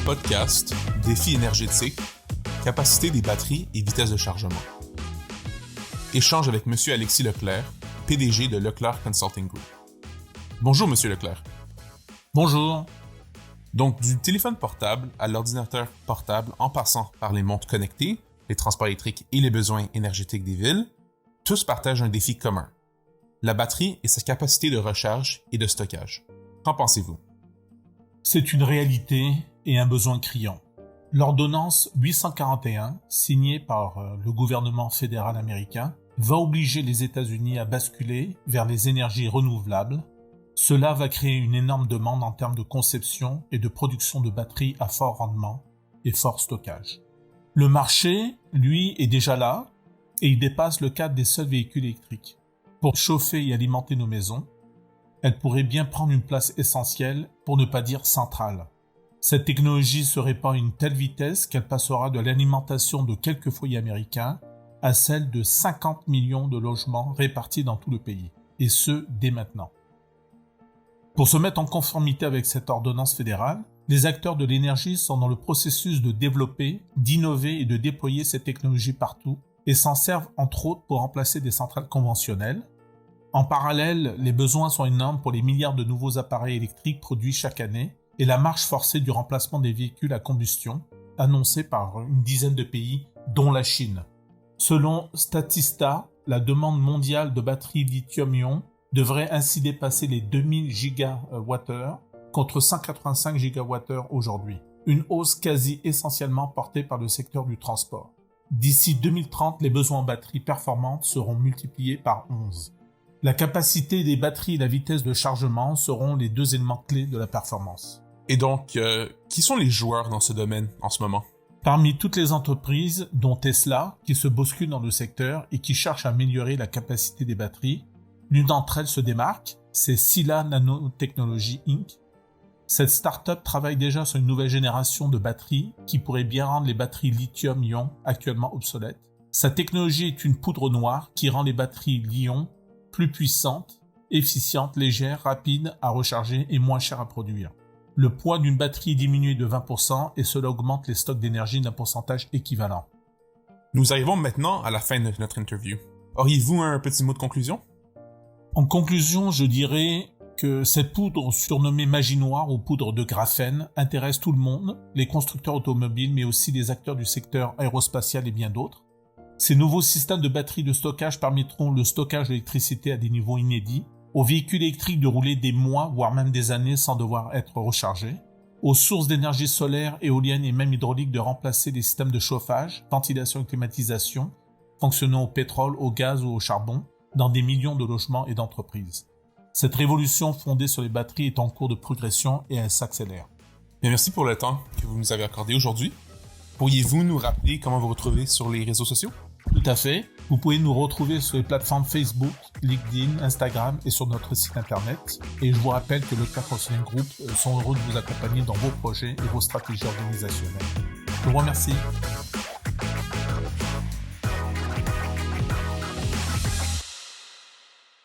podcast, défis énergétiques, capacité des batteries et vitesse de chargement. Échange avec M. Alexis Leclerc, PDG de Leclerc Consulting Group. Bonjour M. Leclerc. Bonjour. Donc, du téléphone portable à l'ordinateur portable en passant par les montres connectées, les transports électriques et les besoins énergétiques des villes, tous partagent un défi commun. La batterie et sa capacité de recharge et de stockage. Qu'en pensez-vous? C'est une réalité et un besoin criant. L'ordonnance 841, signée par le gouvernement fédéral américain, va obliger les États-Unis à basculer vers les énergies renouvelables. Cela va créer une énorme demande en termes de conception et de production de batteries à fort rendement et fort stockage. Le marché, lui, est déjà là et il dépasse le cadre des seuls véhicules électriques. Pour chauffer et alimenter nos maisons, elle pourrait bien prendre une place essentielle, pour ne pas dire centrale. Cette technologie se répand à une telle vitesse qu'elle passera de l'alimentation de quelques foyers américains à celle de 50 millions de logements répartis dans tout le pays, et ce, dès maintenant. Pour se mettre en conformité avec cette ordonnance fédérale, les acteurs de l'énergie sont dans le processus de développer, d'innover et de déployer cette technologie partout, et s'en servent entre autres pour remplacer des centrales conventionnelles. En parallèle, les besoins sont énormes pour les milliards de nouveaux appareils électriques produits chaque année et la marche forcée du remplacement des véhicules à combustion, annoncée par une dizaine de pays, dont la Chine. Selon Statista, la demande mondiale de batteries lithium-ion devrait ainsi dépasser les 2000 gigawattheures contre 185 gigawattheures aujourd'hui. Une hausse quasi essentiellement portée par le secteur du transport. D'ici 2030, les besoins en batteries performantes seront multipliés par 11. La capacité des batteries et la vitesse de chargement seront les deux éléments clés de la performance. Et donc, qui sont les joueurs dans ce domaine en ce moment? Parmi toutes les entreprises, dont Tesla, qui se bousculent dans le secteur et qui cherchent à améliorer la capacité des batteries, l'une d'entre elles se démarque, c'est Sila Nanotechnology Inc. Cette start-up travaille déjà sur une nouvelle génération de batteries qui pourrait bien rendre les batteries lithium-ion actuellement obsolètes. Sa technologie est une poudre noire qui rend les batteries Li-ion plus puissantes, efficientes, légères, rapides à recharger et moins chères à produire. Le poids d'une batterie est diminué de 20% et cela augmente les stocks d'énergie d'un pourcentage équivalent. Nous arrivons maintenant à la fin de notre interview. Auriez-vous un petit mot de conclusion? En conclusion, je dirais que cette poudre surnommée magie noire ou poudre de graphène intéresse tout le monde, les constructeurs automobiles mais aussi les acteurs du secteur aérospatial et bien d'autres. Ces nouveaux systèmes de batteries de stockage permettront le stockage d'électricité à des niveaux inédits, aux véhicules électriques de rouler des mois, voire même des années sans devoir être rechargés, aux sources d'énergie solaire, éolienne et même hydraulique de remplacer les systèmes de chauffage, ventilation et climatisation, fonctionnant au pétrole, au gaz ou au charbon, dans des millions de logements et d'entreprises. Cette révolution fondée sur les batteries est en cours de progression et elle s'accélère. Bien, merci pour le temps que vous nous avez accordé aujourd'hui. Pourriez-vous nous rappeler comment vous retrouvez sur les réseaux sociaux? Tout à fait. Vous pouvez nous retrouver sur les plateformes Facebook, LinkedIn, Instagram et sur notre site internet. Et je vous rappelle que le Leclerc Consulting Group sont heureux de vous accompagner dans vos projets et vos stratégies organisationnelles. Je vous remercie.